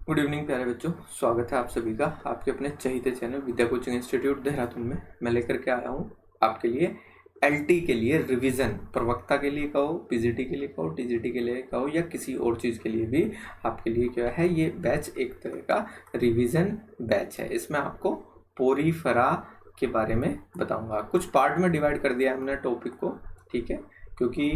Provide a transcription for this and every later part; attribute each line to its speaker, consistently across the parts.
Speaker 1: Good evening प्यारे बच्चों, स्वागत है आप सभी का आपके अपने चहीते चैनल विद्या कोचिंग इंस्टीट्यूट देहरादून में। मैं लेकर के आया हूँ आपके लिए एलटी के लिए रिवीजन। प्रवक्ता के लिए कहो, पीजीटी के लिए कहो, टीजीटी के लिए कहो या किसी और चीज़ के लिए भी आपके लिए क्या है, ये बैच एक तरह का रिवीजन बैच है। इसमें आपको पोरीफेरा के बारे में बताऊँगा। कुछ पार्ट में डिवाइड कर दिया हमने टॉपिक को, ठीक है, क्योंकि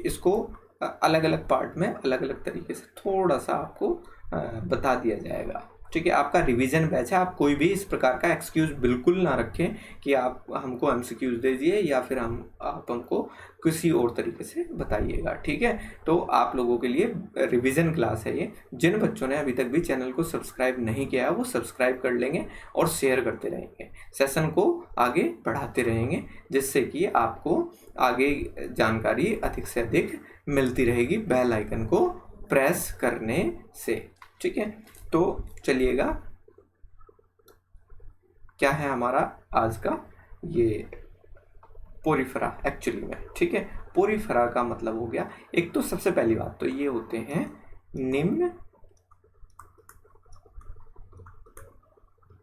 Speaker 1: इसको अलग अलग पार्ट में अलग अलग तरीके से थोड़ा सा आपको बता दिया जाएगा। ठीक है, आपका रिवीजन बैच है। आप कोई भी इस प्रकार का एक्सक्यूज बिल्कुल ना रखें कि आप हमको एमसीक्यूज दे दिए या फिर आप हमको किसी और तरीके से बताइएगा। ठीक है, तो आप लोगों के लिए रिवीजन क्लास है ये। जिन बच्चों ने अभी तक भी चैनल को सब्सक्राइब नहीं किया है वो सब्सक्राइब कर लेंगे और शेयर करते रहेंगे, सेशन को आगे बढ़ाते रहेंगे, जिससे कि आपको आगे जानकारी अधिक से अधिक मिलती रहेगी बेल आइकन को प्रेस करने से। ठीक है, तो चलिएगा, क्या है हमारा आज का ये पोरीफेरा एक्चुअली में। ठीक है, पोरीफेरा का मतलब हो गया, एक तो सबसे पहली बात तो ये होते हैं निम्न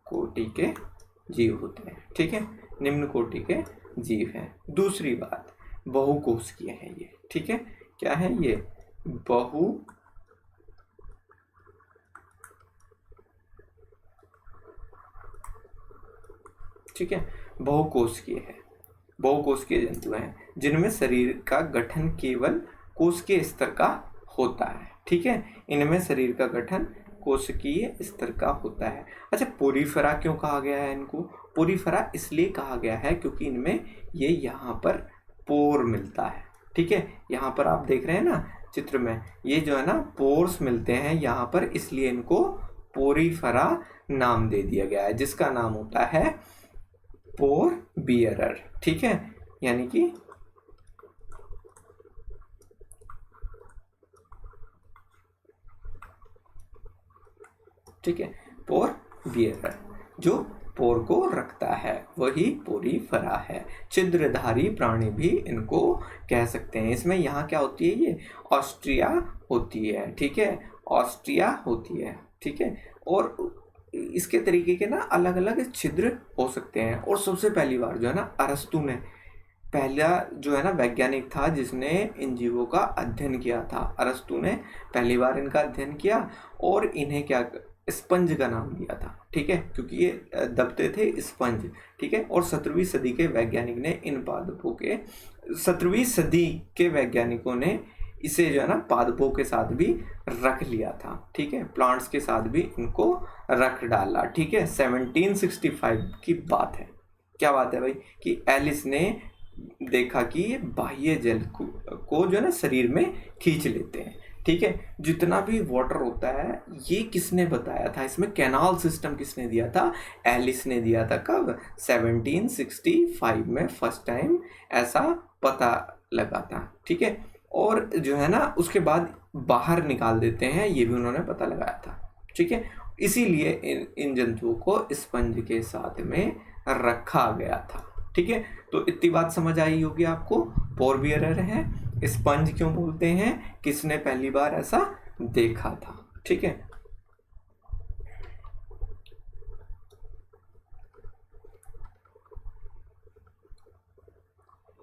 Speaker 1: कोटि के जीव होते हैं। ठीक है, निम्न कोटि के जीव हैं। दूसरी बात, बहुकोशिकीय है ये। ठीक है, क्या है ये, ठीक है, बहुकोशिकीय है। बहुकोशिकीय जंतु हैं जिनमें शरीर का गठन केवल कोशिकीय स्तर का होता है। ठीक है, इनमें शरीर का गठन कोशिकीय स्तर का होता है। अच्छा, पोरीफेरा क्यों कहा गया है इनको? पोरीफेरा इसलिए कहा गया है क्योंकि इनमें ये यहाँ पर पोर मिलता है। ठीक है, यहाँ पर आप देख रहे हैं ना चित्र में, ये जो है ना पोर्स मिलते हैं यहाँ पर, इसलिए इनको पोरीफेरा नाम दे दिया गया है, जिसका नाम होता है पोर बियरर। ठीक है, यानी कि ठीक है, पोर बियरर जो पोर को रखता है वही पोरीफेरा है। छिद्रधारी प्राणी भी इनको कह सकते हैं। इसमें यहाँ क्या होती है, ये ऑस्ट्रिया होती है। ठीक है, ऑस्ट्रिया होती है। ठीक है, और इसके तरीके के ना अलग अलग छिद्र हो सकते हैं। और सबसे पहली बार जो है ना अरस्तु ने, पहला जो है ना वैज्ञानिक था जिसने इन जीवों का अध्ययन किया था। अरस्तु ने पहली बार इनका अध्ययन किया और इन्हें क्या, स्पंज का नाम दिया था। ठीक है, क्योंकि ये दबते थे स्पंज। ठीक है, और 17वीं सदी के वैज्ञानिक ने इन पादपों के 17वीं सदी के वैज्ञानिकों ने इसे जो है ना पादपों के साथ भी रख लिया था। ठीक है, प्लांट्स के साथ भी इनको रख डाला। ठीक है, 1765 की बात है। क्या बात है भाई, कि एलिस ने देखा कि ये बाह्य जल को जो है ना शरीर में खींच लेते हैं। ठीक है, जितना भी वाटर होता है, ये किसने बताया था, इसमें कैनाल सिस्टम किसने दिया था? एलिस ने दिया था। कब? 1765 में फर्स्ट टाइम ऐसा पता लगा था। ठीक है, और जो है ना उसके बाद बाहर निकाल देते हैं, ये भी उन्होंने पता लगाया था। ठीक है, इसीलिए इन जंतुओं को स्पंज के साथ में रखा गया था। ठीक है, तो इतनी बात समझ आई होगी आपको। पोर बियरर है, स्पंज क्यों बोलते हैं, किसने पहली बार ऐसा देखा था। ठीक है,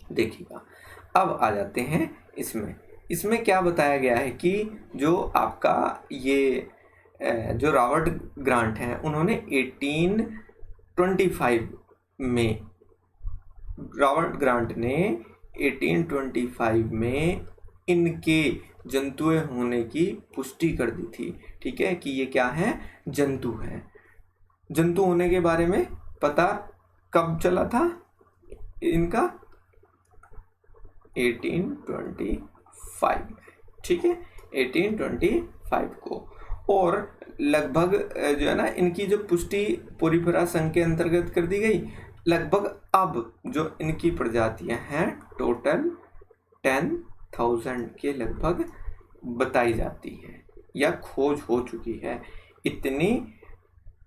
Speaker 1: देखिएगा, अब आ जाते हैं इसमें क्या बताया गया है कि जो आपका ये जो रॉबर्ट ग्रांट हैं, उन्होंने 1825 में, रॉबर्ट ग्रांट ने 1825 में इनके जंतुए होने की पुष्टि कर दी थी। ठीक है, कि ये क्या है, जंतु है। जंतु होने के बारे में पता कब चला था इनका? 1825। ठीक है, 1825 को। और लगभग जो है ना इनकी जो पुष्टि पोरीफेरा संघ के अंतर्गत कर दी गई। लगभग अब जो इनकी प्रजातियां हैं टोटल 10,000 के लगभग बताई जाती है या खोज हो चुकी है इतनी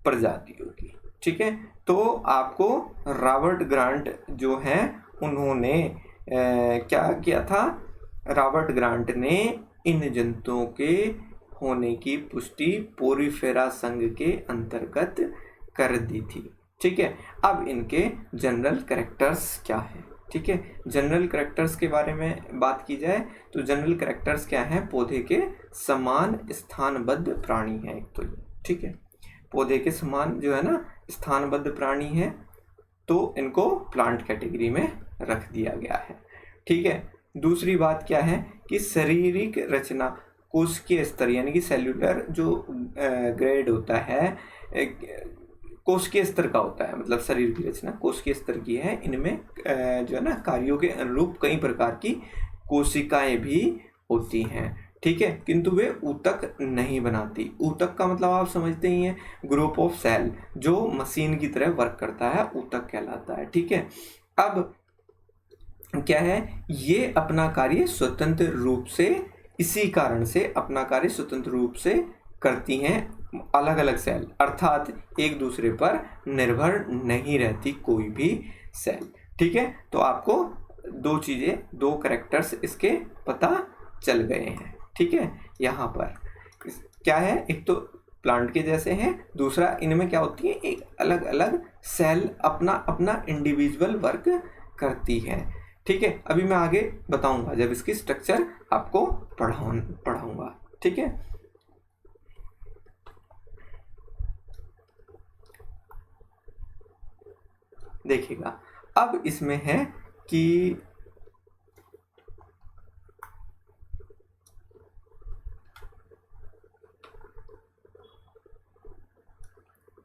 Speaker 1: प्रजातियों की। ठीक है, तो आपको रॉबर्ट ग्रांट जो हैं उन्होंने क्या किया था? रॉबर्ट ग्रांट ने इन जंतुओं के होने की पुष्टि पोरीफेरा संघ के अंतर्गत कर दी थी। ठीक है, अब इनके जनरल कैरेक्टर्स क्या है। ठीक है, जनरल कैरेक्टर्स के बारे में बात की जाए तो जनरल कैरेक्टर्स क्या है, पौधे के समान स्थानबद्ध प्राणी है एक तो ये। ठीक है, पौधे के समान जो है ना स्थानबद्ध प्राणी है, तो इनको प्लांट कैटेगरी में रख दिया गया है। ठीक है, दूसरी बात क्या है कि शारीरिक रचना कोशिकीय स्तर यानी कि सेल्यूलर जो ग्रेड होता है कोशिकीय स्तर का होता है, मतलब शरीर की रचना कोशिकीय स्तर की है। इनमें जो है ना कार्यों के अनुरूप कई प्रकार की कोशिकाएं भी होती हैं। ठीक है, किंतु वे ऊतक नहीं बनाती। ऊतक का मतलब आप समझते ही हैं, ग्रुप ऑफ सेल जो मशीन की तरह वर्क करता है, ऊतक कहलाता है। ठीक है, अब क्या है, ये अपना कार्य स्वतंत्र रूप से, इसी कारण से अपना कार्य स्वतंत्र रूप से करती हैं, अलग अलग सेल, अर्थात एक दूसरे पर निर्भर नहीं रहती कोई भी सेल। ठीक है, तो आपको दो चीजें, दो कैरेक्टर्स इसके पता चल गए हैं। ठीक है, यहाँ पर क्या है, एक तो प्लांट के जैसे हैं, दूसरा इनमें क्या होती है, एक अलग अलग सेल अपना अपना इंडिविजुअल वर्क करती है। ठीक है, अभी मैं आगे बताऊंगा जब इसकी स्ट्रक्चर आपको पढ़ाऊंगा। ठीक है, देखिएगा, अब इसमें है कि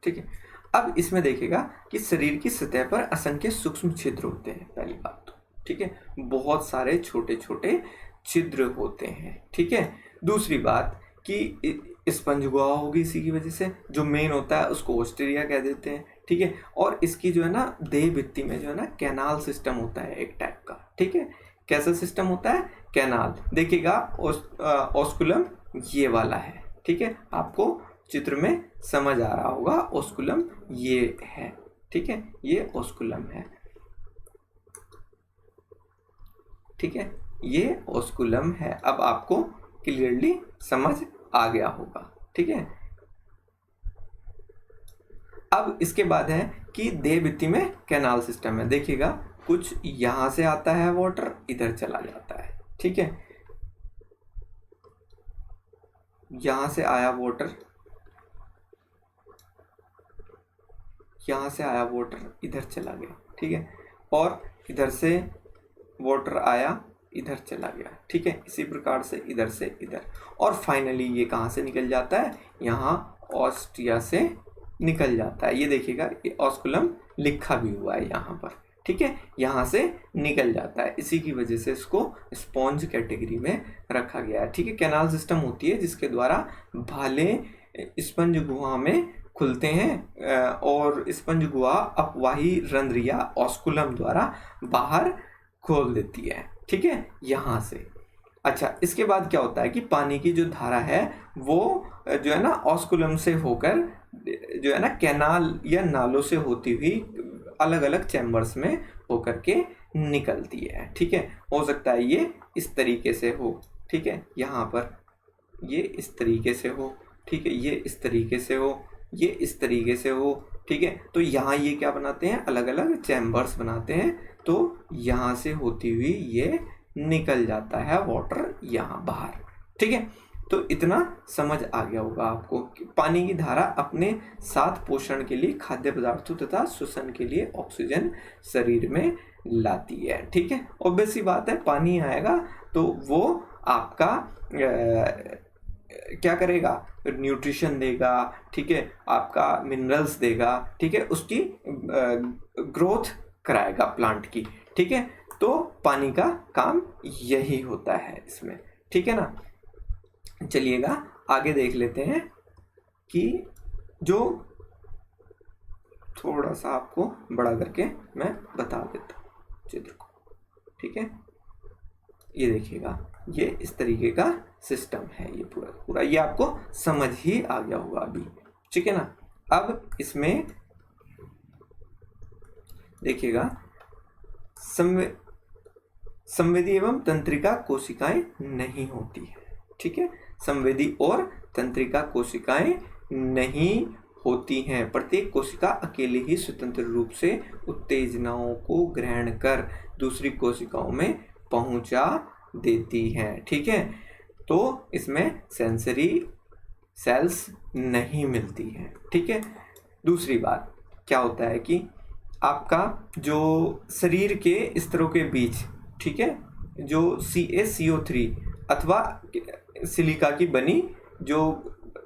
Speaker 1: ठीक है, अब इसमें देखिएगा कि शरीर की सतह पर असंख्य सूक्ष्म छिद्र होते हैं, पहली बात तो। ठीक है, बहुत सारे छोटे छोटे छिद्र होते हैं। ठीक है, दूसरी बात कि स्पंज गुहा होगी इसी की वजह से, जो मेन होता है उसको ऑस्ट्रिया कह देते हैं। ठीक है, और इसकी जो है ना देह भित्ति में जो है ना कैनाल सिस्टम होता है एक टाइप का। ठीक है, कैसा सिस्टम होता है, कैनाल। देखिएगा ऑस्कुलम ये वाला है। ठीक है, आपको चित्र में समझ आ रहा होगा, ऑस्कुलम ये है। ठीक है, ये ऑस्कुलम है। ठीक है, ये ऑस्कुलम है। अब आपको क्लियरली समझ आ गया होगा। ठीक है, अब इसके बाद है कि देह भित्ति में कैनाल सिस्टम है। देखिएगा, कुछ यहां से आता है वाटर, इधर चला जाता है। ठीक है, यहां से आया वाटर, यहां से आया वाटर, इधर चला गया। ठीक है, और इधर से वाटर आया, इधर चला गया। ठीक है, इसी प्रकार से इधर से इधर, और फाइनली ये कहाँ से निकल जाता है, यहाँ ऑस्टिया से निकल जाता है। ये देखिएगा, ये ऑस्कुलम लिखा भी हुआ है यहाँ पर। ठीक है, यहाँ से निकल जाता है, इसी की वजह से इसको स्पॉन्ज कैटेगरी में रखा गया है। ठीक है, कैनाल सिस्टम होती है जिसके द्वारा भाले स्पंज गुहा में खुलते हैं और स्पंज गुहा अपवाही रंध्र या ऑस्कुलम द्वारा बाहर खोल देती है। ठीक है, यहाँ से। अच्छा, इसके बाद क्या होता है कि पानी की जो धारा है वो जो है ना ऑस्कुलम से होकर जो है ना कैनाल या नालों से होती हुई अलग अलग चैम्बर्स में होकर के निकलती है। ठीक है, हो सकता है ये इस तरीके से हो। ठीक है, यहाँ पर ये इस तरीके से हो। ठीक है, ये इस तरीके से हो, ये इस तरीके से हो। ठीक है, तो यहाँ ये क्या बनाते हैं, अलग अलग चैम्बर्स बनाते हैं। तो यहाँ से होती हुई ये निकल जाता है वाटर यहाँ बाहर। ठीक है, तो इतना समझ आ गया होगा आपको कि पानी की धारा अपने साथ पोषण के लिए खाद्य पदार्थों तथा श्वसन के लिए ऑक्सीजन शरीर में लाती है। ठीक है, ऑब्वियस सी बात है, पानी आएगा तो वो आपका क्या करेगा, न्यूट्रिशन देगा। ठीक है, आपका मिनरल्स देगा। ठीक है, उसकी ग्रोथ कराएगा प्लांट की। ठीक है, तो पानी का काम यही होता है इसमें। ठीक है ना, चलिएगा आगे देख लेते हैं कि जो थोड़ा सा आपको बड़ा करके मैं बता देता हूँ चित्र को। ठीक है, ये देखिएगा, ये इस तरीके का सिस्टम है, ये पूरा पूरा, ये आपको समझ ही आ गया होगा अभी। ठीक है ना, अब इसमें देखिएगा, संवेदी एवं तंत्रिका कोशिकाएं नहीं होती है। ठीक है, संवेदी और तंत्रिका कोशिकाएं नहीं होती हैं। प्रत्येक कोशिका अकेले ही स्वतंत्र रूप से उत्तेजनाओं को ग्रहण कर दूसरी कोशिकाओं में पहुंचा देती है। ठीक है, तो इसमें सेंसरी सेल्स नहीं मिलती हैं। ठीक है, दूसरी बात क्या होता है कि आपका जो शरीर के स्तरों के बीच, ठीक है, जो CaCO3 अथवा सिलिका की बनी जो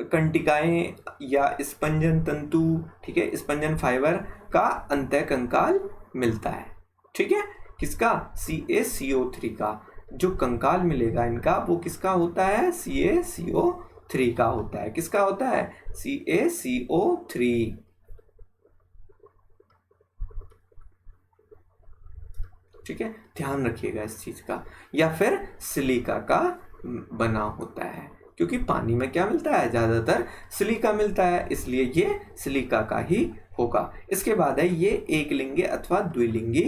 Speaker 1: कंटिकाएं या स्पंजन तंतु, ठीक है, स्पंजन फाइबर का अंतः कंकाल मिलता है। ठीक है, किसका? CaCO3 का जो कंकाल मिलेगा इनका वो किसका होता है? CaCO3 का होता है। किसका होता है? CaCO3। ठीक है, ध्यान रखिएगा इस चीज का। या फिर सिलिका का बना होता है, क्योंकि पानी में क्या मिलता है? ज्यादातर सिलिका मिलता है, इसलिए ये सिलिका का ही होगा। इसके बाद है ये एक लिंगी अथवा द्विलिंगी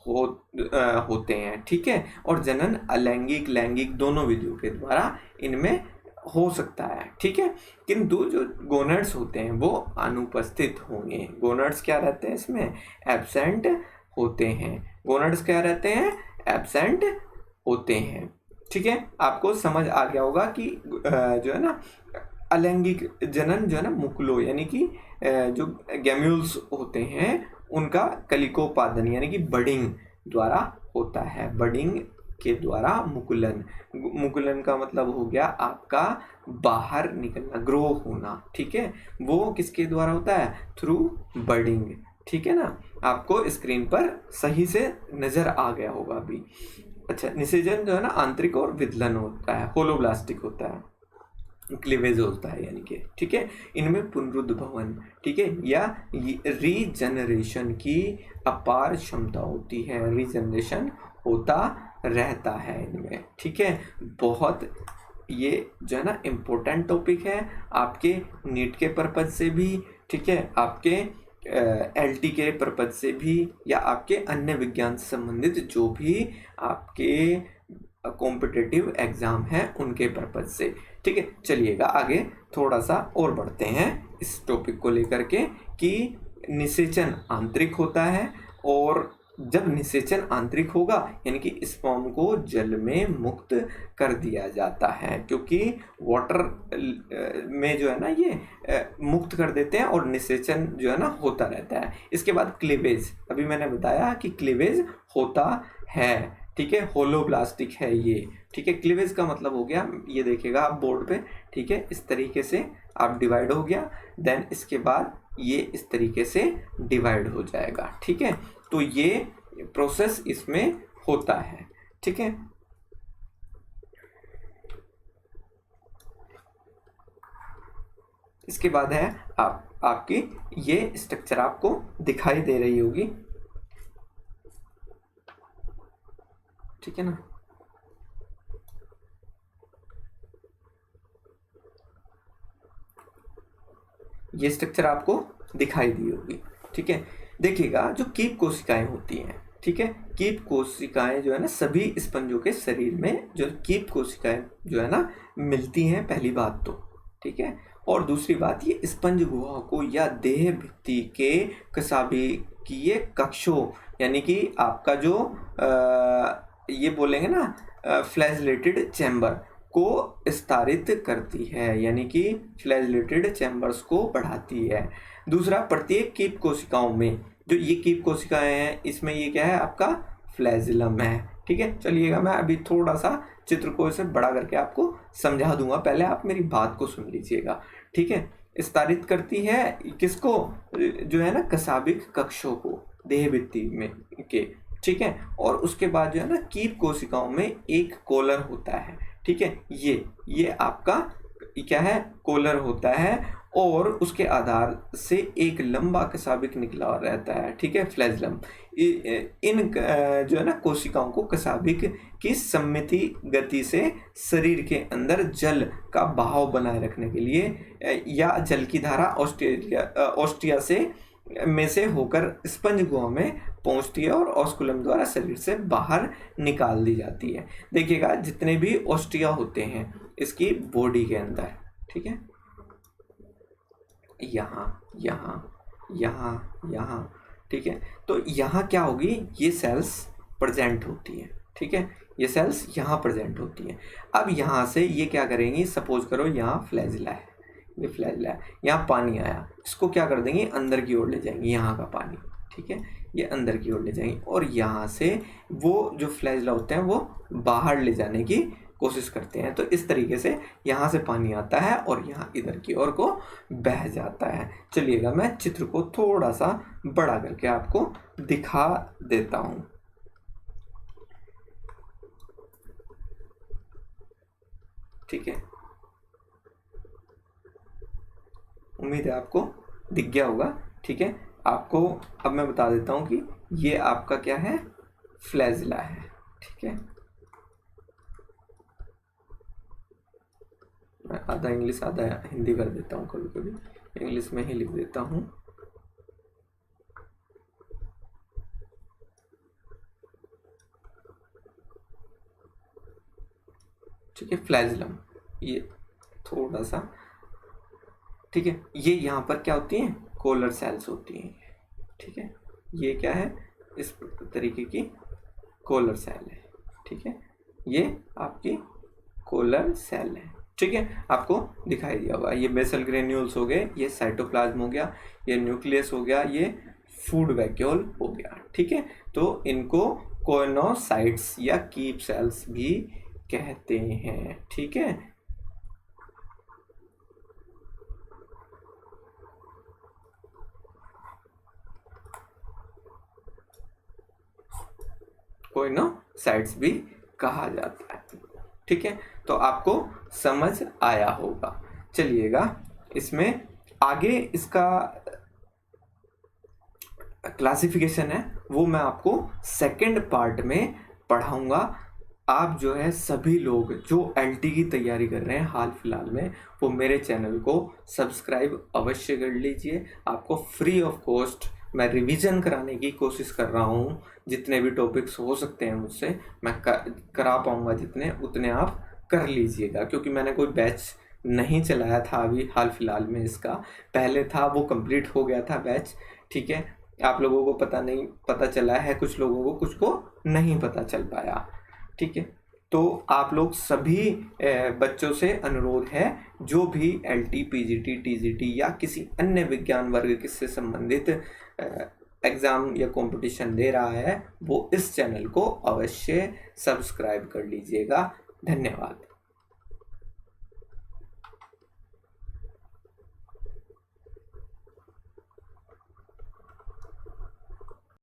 Speaker 1: होते हैं। ठीक है, और जनन अलैंगिक लैंगिक दोनों विधियों के द्वारा इनमें हो सकता है। ठीक है, किंतु जो गोनड्स होते हैं वो अनुपस्थित होंगे। गोनड्स क्या रहते हैं इसमें? एब्सेंट होते हैं। गोनड्स क्या रहते हैं? एब्सेंट होते हैं। ठीक है, आपको समझ आ गया होगा कि जो है ना अलैंगिक जनन जो है ना मुकुलो यानी कि जो गैम्यूल्स होते हैं उनका कलिकोपादन यानी कि बडिंग द्वारा होता है। बडिंग के द्वारा मुकुलन, मुकुलन का मतलब हो गया आपका बाहर निकलना, ग्रो होना। ठीक है, वो किसके द्वारा होता है? Through budding. ठीक है ना, आपको स्क्रीन पर सही से नजर आ गया होगा अभी। अच्छा, निषेचन जो है ना आंतरिक और विदलन होता है, होलोब्लास्टिक होता है, क्लीवेज होता है यानी कि। ठीक है, इनमें पुनरुद्भवन, ठीक है, या रीजनरेशन की अपार क्षमता होती है। रीजनरेशन होता रहता है इनमें। ठीक है, बहुत ये जो है ना इम्पोर्टेंट टॉपिक है आपके नीट के पर्पज से भी, ठीक है, आपके LT के पर्पज से भी, या आपके अन्य विज्ञान से संबंधित जो भी आपके कॉम्पिटिटिव एग्जाम हैं उनके पर्पज से। ठीक है, चलिएगा आगे थोड़ा सा और बढ़ते हैं इस टॉपिक को लेकर के कि निषेचन आंतरिक होता है, और जब निषेचन आंतरिक होगा यानी कि स्पर्म को जल में मुक्त कर दिया जाता है, क्योंकि वाटर में जो है ना ये मुक्त कर देते हैं और निषेचन जो है ना होता रहता है। इसके बाद क्लीवेज, अभी मैंने बताया कि क्लीवेज होता है। ठीक है, होलोब्लास्टिक है ये। ठीक है, क्लीवेज का मतलब हो गया, ये देखिएगा आप बोर्ड पे, ठीक है, इस तरीके से आप डिवाइड हो गया, देन इसके बाद ये इस तरीके से डिवाइड हो जाएगा। ठीक है, तो ये प्रोसेस इसमें होता है। ठीक है, इसके बाद है आपकी ये स्ट्रक्चर आपको दिखाई दे रही होगी। ठीक है ना, ये स्ट्रक्चर आपको दिखाई दी होगी। ठीक है, देखिएगा जो कीप कोशिकाएं होती हैं, ठीक है, कीप कोशिकाएं जो है ना सभी स्पंजों के शरीर में जो कीप कोशिकाएं जो है ना मिलती हैं, पहली बात तो। ठीक है, और दूसरी बात ये स्पंज गुहा को या देह भित्ति के कशाभिकीय कक्षों यानी कि आपका जो ये बोलेंगे ना फ्लैजलेटेड चैम्बर को विस्तारित करती है, यानी कि फ्लैजलेटेड चैम्बर्स को बढ़ाती है। दूसरा, प्रत्येक कीप कोशिकाओं में जो ये कीप कोशिकाएं हैं इसमें ये क्या है? आपका फ्लैजिलम है। ठीक है, चलिएगा मैं अभी थोड़ा सा चित्र को इसे बड़ा करके आपको समझा दूंगा, पहले आप मेरी बात को सुन लीजिएगा। ठीक है, विस्तारित करती है किसको? जो है ना कशाभिक कक्षों को, देह भित्ति में के। ठीक है, और उसके बाद जो है ना कीप कोशिकाओं में एक कोलर होता है। ठीक है, ये आपका क्या है? कोलर होता है, और उसके आधार से एक लंबा कशाभिक निकला रहता है। ठीक है, फ्लैजिलम। इन जो है ना कोशिकाओं को कशाभिक की सममिति गति से शरीर के अंदर जल का बहाव बनाए रखने के लिए या जल की धारा ऑस्टिया से होकर स्पंज गुहा में पहुंचती है और ऑस्कुलम द्वारा शरीर से बाहर निकाल दी जाती है। देखिएगा जितने भी ऑस्टिया होते हैं इसकी बॉडी के अंदर, ठीक है, यहाँ यहाँ यहाँ यहाँ, ठीक है। तो यहाँ क्या होगी, ये सेल्स प्रेजेंट होती है, ठीक है, ये सेल्स यहाँ प्रेजेंट होती हैं। अब यहाँ से ये क्या करेंगी, सपोज करो यहाँ फ्लैजिला है, ये फ्लैजिला है, यहाँ पानी आया, इसको क्या कर देंगे, अंदर की ओर ले जाएंगे, यहाँ का पानी, ठीक है, ये अंदर की ओर ले जाएंगे, और यहाँ से वो जो फ्लैजिला होते हैं वो बाहर ले जाने की कोशिश करते हैं। तो इस तरीके से यहाँ से पानी आता है और यहाँ इधर की ओर को बह जाता है। चलिएगा मैं चित्र को थोड़ा सा बड़ा करके आपको दिखा देता हूँ। ठीक है, उम्मीद है आपको दिख गया होगा। ठीक है, आपको अब मैं बता देता हूँ कि ये आपका क्या है, फ्लैजिला है। ठीक है, मैं आधा इंग्लिश आधा हिंदी कर देता हूँ, कभी कभी इंग्लिश में ही लिख देता हूँ। ठीक है, फ्लैजिलम, ये थोड़ा सा, ठीक है, ये यहाँ पर क्या होती हैं, कोलर सेल्स होती हैं। ठीक है, ये क्या है, इस तरीके की कोलर सेल है। ठीक है, ये आपकी कोलर सेल है। ठीक है, आपको दिखाई दिया होगा, ये बेसल ग्रेन्यूल्स हो गए, ये साइटोप्लाज्म हो गया, ये न्यूक्लियस हो गया, ये फूड वैक्यूल हो गया। ठीक है, तो इनको कोइनोसाइट्स या कीप सेल्स भी कहते हैं। ठीक है, कोइनोसाइट्स भी कहा जाता है। ठीक है, तो आपको समझ आया होगा। चलिएगा, इसमें आगे इसका क्लासिफिकेशन है वो मैं आपको सेकंड पार्ट में पढ़ाऊंगा। आप जो है सभी लोग जो एलटी की तैयारी कर रहे हैं हाल फिलहाल में, वो मेरे चैनल को सब्सक्राइब अवश्य कर लीजिए। आपको फ्री ऑफ कॉस्ट मैं रिवीजन कराने की कोशिश कर रहा हूँ। जितने भी टॉपिक्स हो सकते हैं मुझसे मैं करा पाऊँगा, जितने उतने आप कर लीजिएगा, क्योंकि मैंने कोई बैच नहीं चलाया था अभी हाल फिलहाल में। इसका पहले था, वो कंप्लीट हो गया था बैच। ठीक है, आप लोगों को पता चला है, कुछ लोगों को, कुछ को नहीं पता चल पाया। ठीक है, तो आप लोग सभी बच्चों से अनुरोध है, जो भी एलटी, पीजीटी, टीजीटी या किसी अन्य विज्ञान वर्ग से संबंधित एग्ज़ाम या कंपटीशन दे रहा है, वो इस चैनल को अवश्य सब्सक्राइब कर लीजिएगा। धन्यवाद।